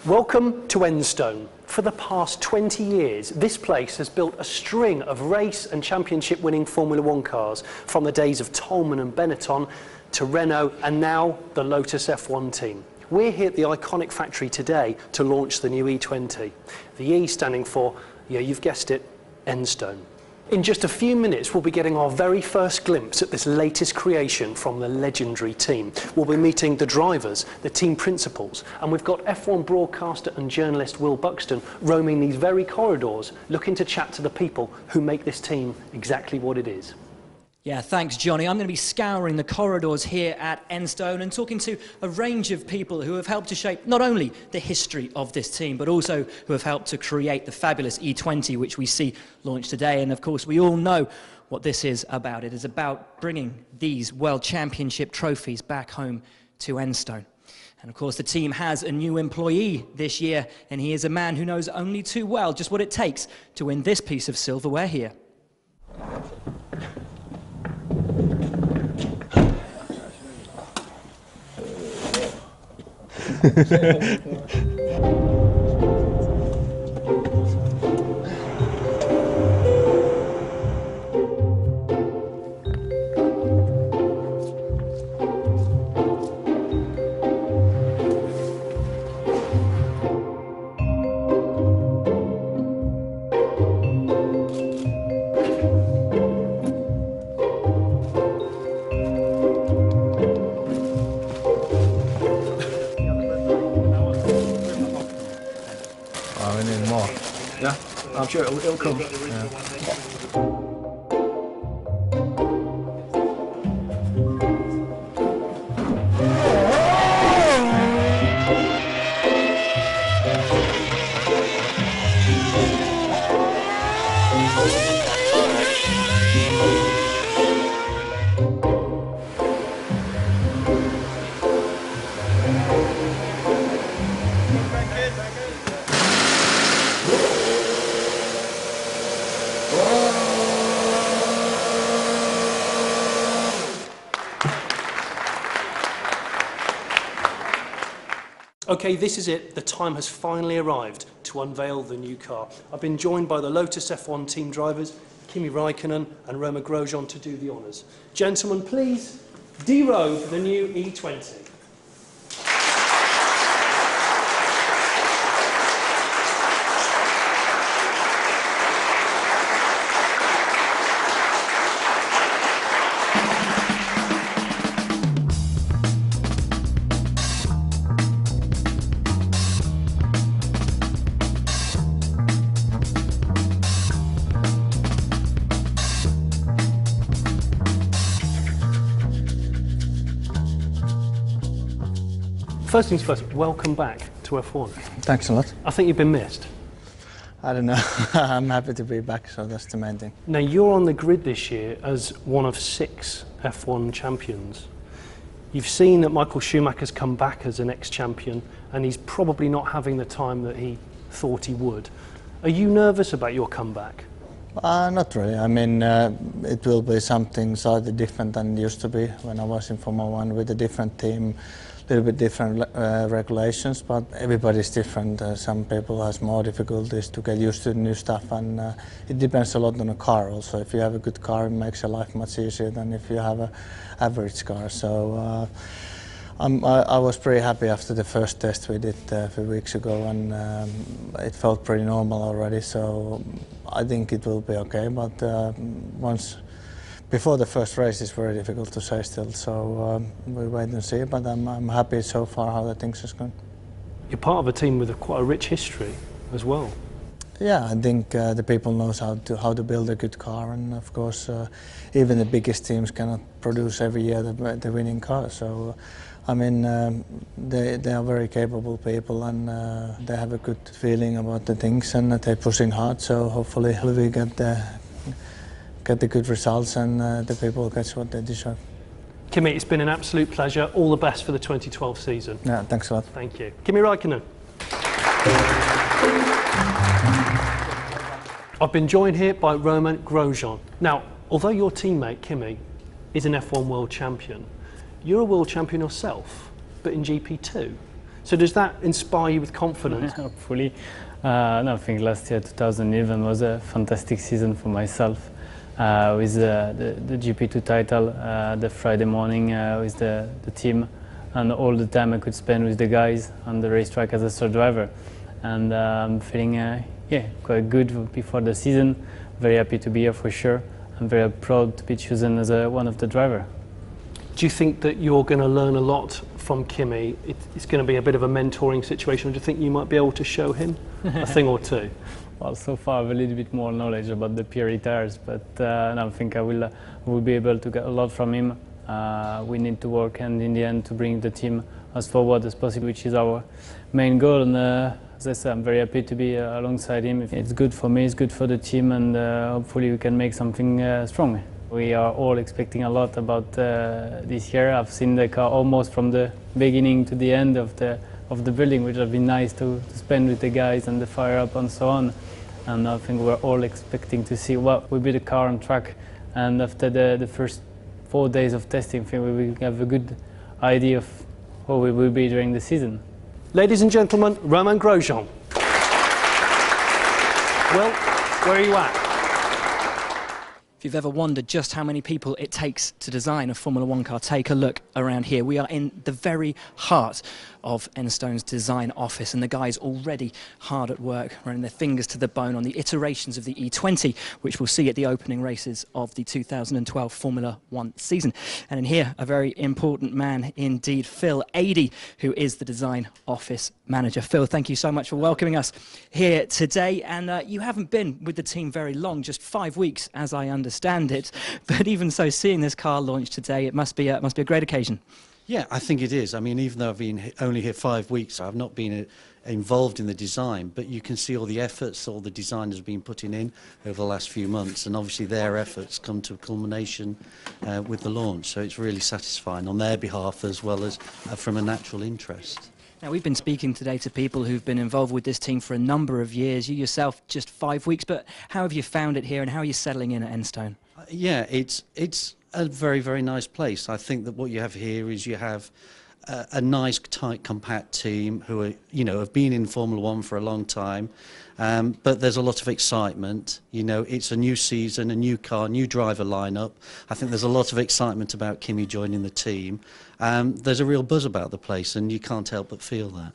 Welcome to Enstone. For the past 20 years, this place has built a string of race and championship winning Formula One cars, from the days of Tolman and Benetton to Renault and now the Lotus F1 team. We're here at the iconic factory today to launch the new E20. The E standing for, yeah, you've guessed it, Enstone. In just a few minutes, we'll be getting our very first glimpse at this latest creation from the legendary team. We'll be meeting the drivers, the team principals, and we've got F1 broadcaster and journalist Will Buxton roaming these very corridors, looking to chat to the people who make this team exactly what it is. Yeah, thanks, Johnny. I'm going to be scouring the corridors here at Enstone and talking to a range of people who have helped to shape not only the history of this team, but also who have helped to create the fabulous E20, which we see launched today. And of course, we all know what this is about. It is about bringing these World Championship trophies back home to Enstone. And of course, the team has a new employee this year, and he is a man who knows only too well just what it takes to win this piece of silverware here. We need more. Yeah, I'm sure it'll come. Yeah. Okay, this is it. The time has finally arrived to unveil the new car. I've been joined by the Lotus F1 team drivers, Kimi Raikkonen and Romain Grosjean, to do the honours. Gentlemen, please derobe the new E20. First things first, welcome back to F1. Thanks a lot. I think you've been missed. I don't know. I'm happy to be back, so that's the main thing. Now, you're on the grid this year as one of 6 F1 champions. You've seen that Michael Schumacher's come back as an ex-champion, and he's probably not having the time that he thought he would. Are you nervous about your comeback? Not really. I mean, it will be something slightly different than it used to be when I was in Formula One with a different team. Little bit different regulations, but everybody's different. Some people has more difficulties to get used to the new stuff, and it depends a lot on the car also. If you have a good car, it makes your life much easier than if you have an average car. So I was pretty happy after the first test we did a few weeks ago, and it felt pretty normal already. So I think it will be okay, but before the first race, it's very difficult to say still, so we wait and see. But I'm happy so far how the things is going. You're part of a team with quite a rich history as well. Yeah, I think the people knows how to build a good car, and of course even the biggest teams cannot produce every year the winning car. So I mean they are very capable people, and they have a good feeling about the things, and they're pushing hard. So hopefully we get the good results, and the people get what they deserve. Kimi, it's been an absolute pleasure. All the best for the 2012 season. Yeah, thanks a lot. Thank you. Kimi Raikkonen. I've been joined here by Romain Grosjean. Now, although your teammate, Kimi, is an F1 world champion, you're a world champion yourself, but in GP2. So does that inspire you with confidence? Hopefully. No, I think last year, 2011, was a fantastic season for myself. With the GP2 title, the Friday morning with the team, and all the time I could spend with the guys on the racetrack as a third driver. And I'm feeling quite good before the season. Very happy to be here for sure. I'm very proud to be chosen as one of the drivers. Do you think that you're going to learn a lot from Kimi? It's going to be a bit of a mentoring situation. Do you think you might be able to show him a thing or two? Well, so far I have a little bit more knowledge about the Pierre tires, but I think I will be able to get a lot from him. We need to work hand in the end to bring the team as forward as possible, which is our main goal. And as I said, I'm very happy to be alongside him. It's good for me, it's good for the team, and hopefully we can make something strong. We are all expecting a lot about this year. I've seen the car almost from the beginning to the end of the building, which has been nice to spend with the guys and the fire up and so on. And I think we're all expecting to see what will be the car on track. And after the first 4 days of testing, I think we will have a good idea of how we will be during the season. Ladies and gentlemen, Romain Grosjean. Well, where are you at? If you've ever wondered just how many people it takes to design a Formula One car, take a look around here. We are in the very heart of Enstone's design office, and the guys already hard at work, running their fingers to the bone on the iterations of the E20, which we'll see at the opening races of the 2012 Formula One season. And in here, a very important man indeed, Phil Adey, who is the design office manager. Phil, thank you so much for welcoming us here today. And you haven't been with the team very long, just 5 weeks, as I understand it. But even so, seeing this car launch today, it must be a great occasion. Yeah, I think it is. I mean, even though I've been only here 5 weeks, I've not been involved in the design, but you can see all the efforts all the designers have been putting in over the last few months, and obviously their efforts come to a culmination with the launch. So it's really satisfying on their behalf as well as from a natural interest. Now, we've been speaking today to people who've been involved with this team for a number of years. You yourself, just 5 weeks, but how have you found it here and how are you settling in at Enstone? Yeah, it's a very, very nice place. I think that what you have here is you have a nice, tight, compact team who are, have been in Formula One for a long time, but there's a lot of excitement. It's a new season, a new car, new driver lineup. I think there's a lot of excitement about Kimi joining the team. There's a real buzz about the place, and you can't help but feel that.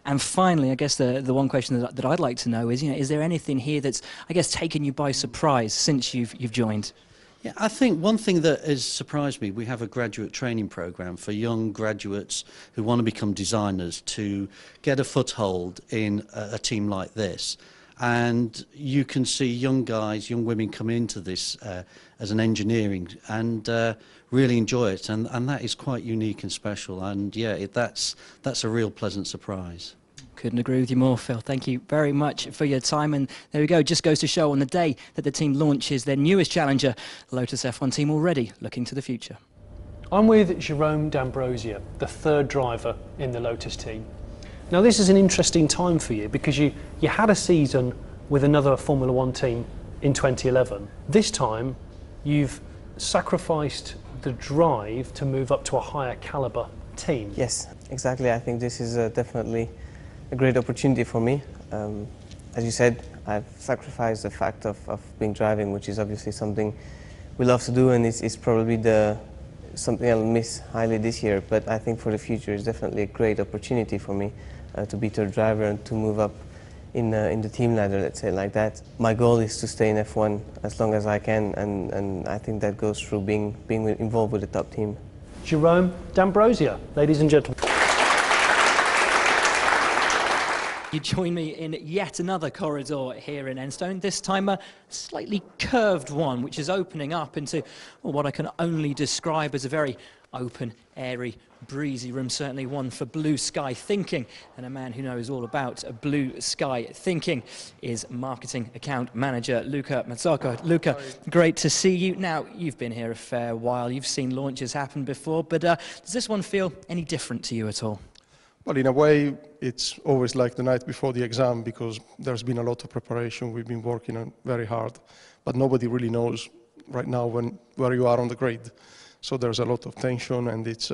And finally, I guess the one question that I'd like to know is there anything here that's, I guess, taken you by surprise since you've joined? Yeah, I think one thing that has surprised me, we have a graduate training program for young graduates who want to become designers to get a foothold in a team like this. And you can see young guys, young women come into this as an engineering and really enjoy it. And that is quite unique and special. And yeah, that's a real pleasant surprise. Couldn't agree with you more, Phil. Thank you very much for your time. And there we go, just goes to show on the day that the team launches their newest challenger, Lotus F1 team already looking to the future. I'm with Jerome D'Ambrosio, the third driver in the Lotus team. Now this is an interesting time for you because you had a season with another Formula One team in 2011. This time you've sacrificed the drive to move up to a higher caliber team. Yes, exactly. I think this is definitely a great opportunity for me. As you said, I've sacrificed the fact of being driving, which is obviously something we love to do, and it's probably something I'll miss highly this year. But I think for the future, it's definitely a great opportunity for me to be third driver and to move up in the team ladder, let's say it like that. My goal is to stay in F1 as long as I can, and I think that goes through being involved with the top team. Jerome D'Ambrosio, ladies and gentlemen. You join me in yet another corridor here in Enstone, this time a slightly curved one, which is opening up into what I can only describe as a very open, airy, breezy room, certainly one for blue sky thinking. And a man who knows all about blue sky thinking is marketing account manager Luca Mazzocco. Luca, great to see you. Now, you've been here a fair while, you've seen launches happen before, but does this one feel any different to you at all? Well, in a way, it's always like the night before the exam because there's been a lot of preparation. We've been working on very hard, but nobody really knows right now where you are on the grid. So there's a lot of tension, and it's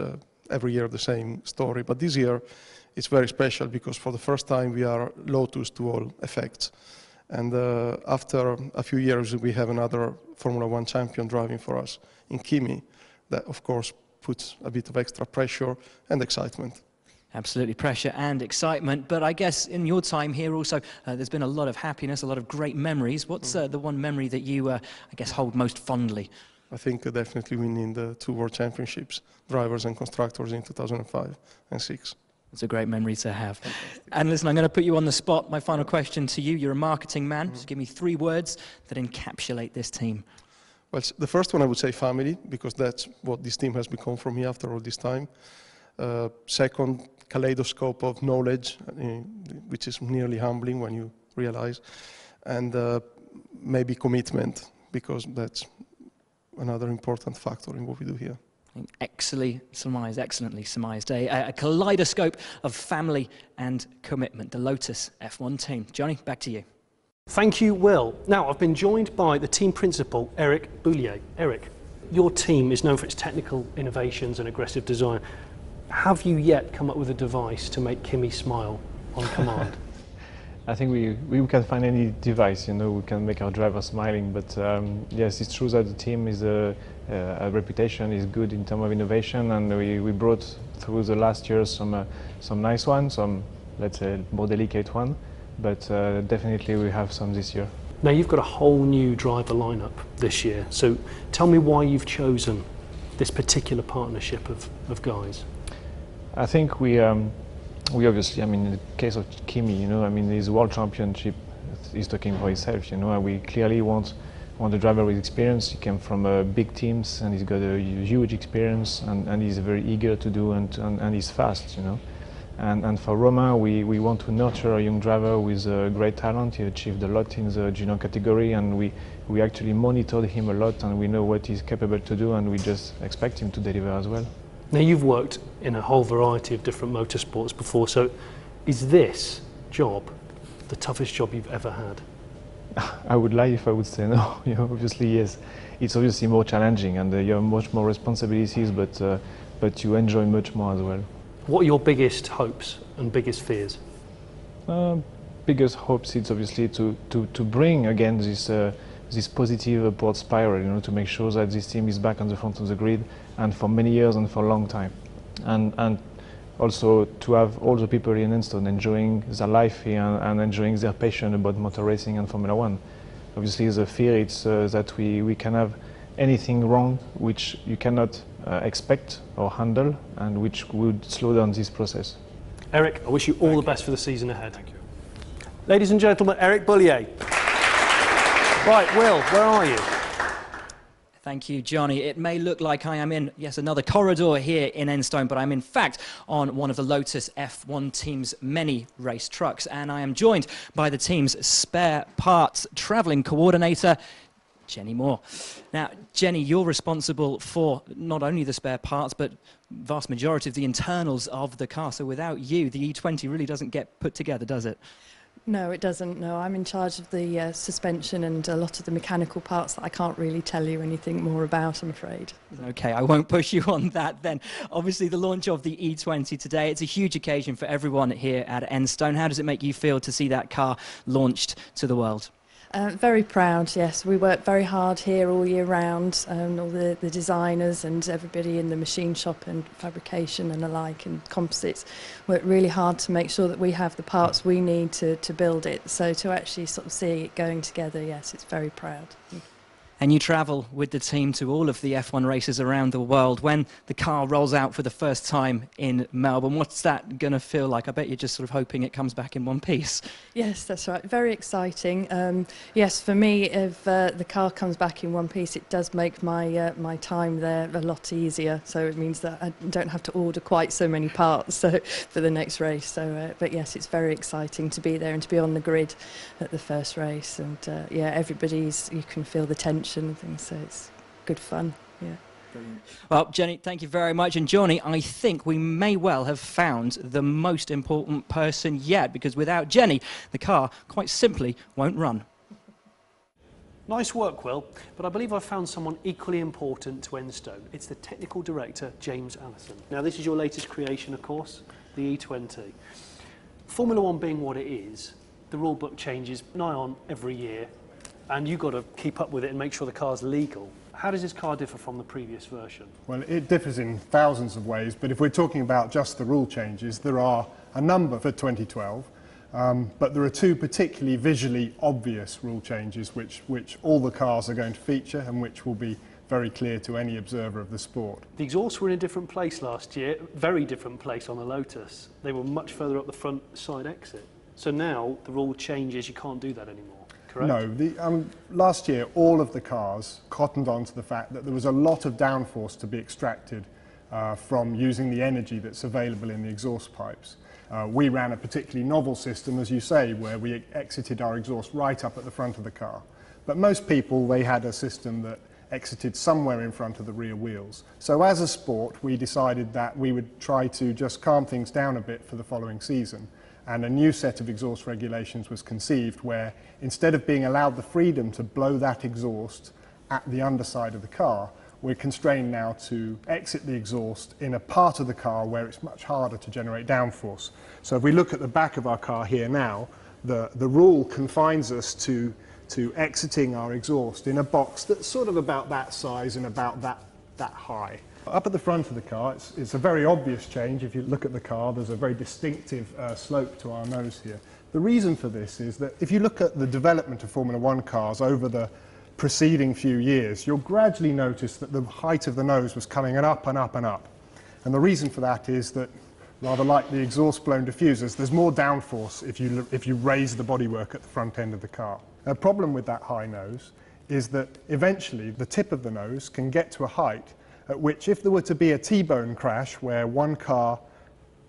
every year the same story. But this year, it's very special because for the first time we are Lotus to all effects. And after a few years, we have another Formula One champion driving for us in Kimi. That, of course, puts a bit of extra pressure and excitement. Absolutely, pressure and excitement. But I guess in your time here also, there's been a lot of happiness, a lot of great memories. What's the one memory that you, I guess, hold most fondly? I think definitely winning the 2 World Championships, drivers and constructors, in 2005 and 2006. It's a great memory to have. And listen, I'm going to put you on the spot. My final question to you. You're a marketing man, so give me 3 words that encapsulate this team. Well, the first one I would say family, because that's what this team has become for me after all this time. Second, kaleidoscope of knowledge, which is nearly humbling when you realize. And maybe commitment, because that's another important factor in what we do here. Excellently surmised. A kaleidoscope of family and commitment. The Lotus F1 team. Johnny, back to you. Thank you, Will. Now, I've been joined by the team principal, Eric Boulier. Eric, your team is known for its technical innovations and aggressive design. Have you yet come up with a device to make Kimi smile on command? I think we can find any device, you know, we can make our driver smiling, but yes, it's true that the team is a reputation is good in terms of innovation, and we brought through the last years some nice ones, some, let's say, more delicate one, but definitely we have some this year. Now, you've got a whole new driver lineup this year, so tell me why you've chosen this particular partnership of guys. I think we obviously, I mean, in the case of Kimi, you know, I mean, his world championship is talking for itself, you know, and we clearly want a driver with experience. He came from big teams and he's got a huge experience, and he's very eager to do, and he's fast, you know. And for Romain, we want to nurture a young driver with great talent. He achieved a lot in the junior category, and we actually monitored him a lot, and we know what he's capable to do, and we just expect him to deliver as well. Now, you've worked in a whole variety of different motorsports before, so is this job the toughest job you've ever had? I would lie if I would say no. You know, obviously, yes. It's obviously more challenging, and you have much more responsibilities, but you enjoy much more as well. What are your biggest hopes and biggest fears? Biggest hopes is obviously to bring again this positive upward spiral, you know, to make sure that this team is back on the front of the grid, and for many years and for a long time, and also to have all the people in Enstone enjoying their life here and enjoying their passion about motor racing and Formula One. Obviously, the fear is that we can have anything wrong which you cannot expect or handle, and which would slow down this process. Eric, I wish you all the best for the season ahead. Thank you. Ladies and gentlemen, Eric Boulier. Right, Will, where are you? Thank you, Johnny. It may look like I am in, yes, another corridor here in Enstone, but I'm in fact on one of the Lotus F1 team's many race trucks, and I am joined by the team's spare parts travelling coordinator, Jenny Moore. Now, Jenny, you're responsible for not only the spare parts, but vast majority of the internals of the car. So without you, the E20 really doesn't get put together, does it? No, it doesn't. No, I'm in charge of the suspension and a lot of the mechanical parts that I can't really tell you anything more about, I'm afraid. Okay, I won't push you on that then. Obviously, the launch of the E20 today, it's a huge occasion for everyone here at Enstone. How does it make you feel to see that car launched to the world? Very proud, yes. We work very hard here all year round, all the designers and everybody in the machine shop and fabrication and the like and composites work really hard to make sure that we have the parts we need to build it. So to actually sort of see it going together, yes, it's very proud. And you travel with the team to all of the F1 races around the world. When the car rolls out for the first time in Melbourne, what's that going to feel like? I bet you're just sort of hoping it comes back in one piece. Yes, that's right. Very exciting. Yes, for me, if the car comes back in one piece, it does make my my time there a lot easier. So it means that I don't have to order quite so many parts for the next race. So, but yes, it's very exciting to be there and to be on the grid at the first race. And yeah, you can feel the tension and things, so it's good fun. Yeah. Brilliant. Well, Jenny, thank you very much. And Johnny, I think we may well have found the most important person yet, because without Jenny, the car quite simply won't run. Nice work, Will, but I believe I've found someone equally important to Enstone. It's the technical director, James Allison. Now, this is your latest creation, of course, the E20. Formula One being what it is, the rule book changes nigh on every year, and you've got to keep up with it and make sure the car's legal. How does this car differ from the previous version? Well, it differs in thousands of ways, but if we're talking about just the rule changes, there are a number for 2012. But there are two particularly visually obvious rule changes which all the cars are going to feature and which will be very clear to any observer of the sport. The exhausts were in a different place last year, very different place on the Lotus. They were much further up the front side exit. So now the rule changes, you can't do that anymore, correct? No, last year all of the cars cottoned on to the fact that there was a lot of downforce to be extracted from using the energy that's available in the exhaust pipes. We ran a particularly novel system, as you say, where we exited our exhaust right up at the front of the car. But most people, they had a system that exited somewhere in front of the rear wheels. So as a sport, we decided that we would try to just calm things down a bit for the following season. And a new set of exhaust regulations was conceived where, instead of being allowed the freedom to blow that exhaust at the underside of the car, we're constrained now to exit the exhaust in a part of the car where it's much harder to generate downforce. So if we look at the back of our car here now, the rule confines us to exiting our exhaust in a box that's sort of about that size and about that high. Up at the front of the car, it's a very obvious change. If you look at the car, there's a very distinctive slope to our nose here. The reason for this is that if you look at the development of Formula One cars over the preceding few years, you'll gradually notice that the height of the nose was coming up and up and up. And the reason for that is that, rather like the exhaust blown diffusers, there's more downforce if you raise the bodywork at the front end of the car. A problem with that high nose is that eventually the tip of the nose can get to a height at which, if there were to be a T-bone crash where one car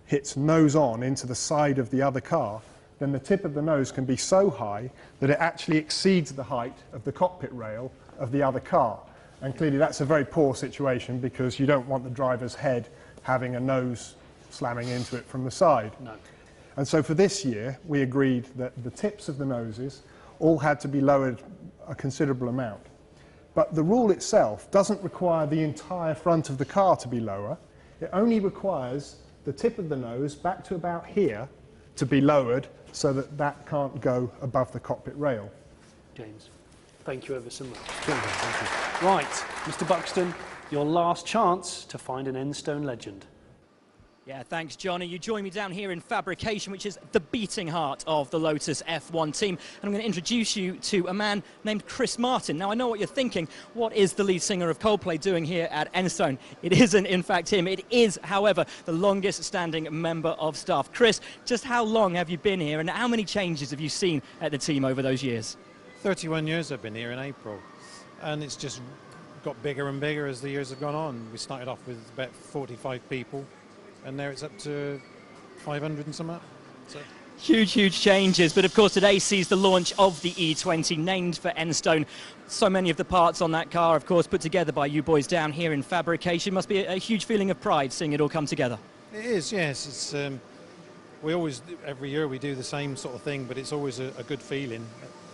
hits nose on into the side of the other car, then the tip of the nose can be so high that it actually exceeds the height of the cockpit rail of the other car. And clearly that's a very poor situation because you don't want the driver's head having a nose slamming into it from the side. No. And so for this year, we agreed that the tips of the noses all had to be lowered a considerable amount. But the rule itself doesn't require the entire front of the car to be lower. It only requires the tip of the nose back to about here to be lowered so that that can't go above the cockpit rail. James, thank you ever so much. Thank you. Right, Mr. Buxton, your last chance to find an Enstone legend. Yeah, thanks, Johnny. You join me down here in Fabrication, which is the beating heart of the Lotus F1 team. And I'm going to introduce you to a man named Chris Martin. Now, I know what you're thinking. What is the lead singer of Coldplay doing here at Enstone? It isn't, in fact, him. It is, however, the longest-standing member of staff. Chris, just how long have you been here, and how many changes have you seen at the team over those years? 31 years I've been here in April, and it's just got bigger and bigger as the years have gone on. We started off with about 45 people, and now it's up to 500 and something. So. Huge changes, but of course today sees the launch of the E20, named for Enstone. So many of the parts on that car, of course, put together by you boys down here in Fabrication. Must be a huge feeling of pride seeing it all come together. It is, yes. It's, we always, every year we do the same sort of thing, but it's always a good feeling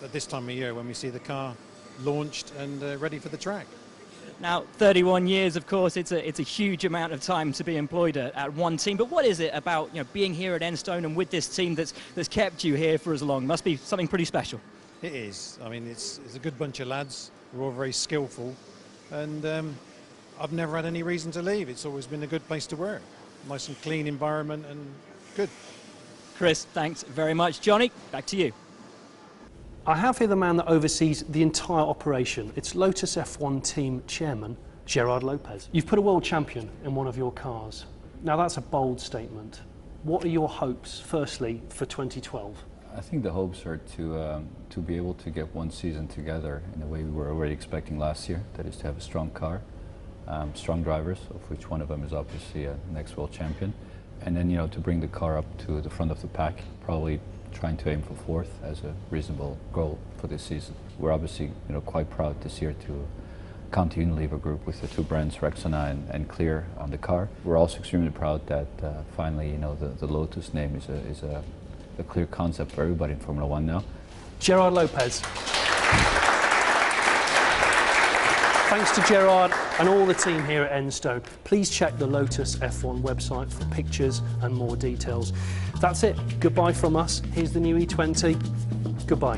at this time of year when we see the car launched and ready for the track. Now, 31 years, of course, it's a huge amount of time to be employed at one team. But what is it about being here at Enstone and with this team that's kept you here for as long? Must be something pretty special. It is. I mean, it's a good bunch of lads. We're all very skillful, and I've never had any reason to leave. It's always been a good place to work. Nice and clean environment and good. Chris, thanks very much. Johnny, back to you. I have here the man that oversees the entire operation. It's Lotus F1 team chairman, Gerard Lopez. You've put a world champion in one of your cars. Now that's a bold statement. What are your hopes, firstly, for 2012? I think the hopes are to be able to get one season together in the way we were already expecting last year. That is to have a strong car, strong drivers, of which one of them is obviously a next world champion. And then, to bring the car up to the front of the pack, probably trying to aim for fourth as a reasonable goal for this season. We're obviously, quite proud this year to count the Unilever group with the two brands, Rexona and Clear, on the car. We're also extremely proud that finally, the Lotus name is a clear concept for everybody in Formula One now. Gerard Lopez. Thanks to Gerard and all the team here at Enstone. Please check the Lotus F1 website for pictures and more details. That's it. Goodbye from us. Here's the new E20. Goodbye.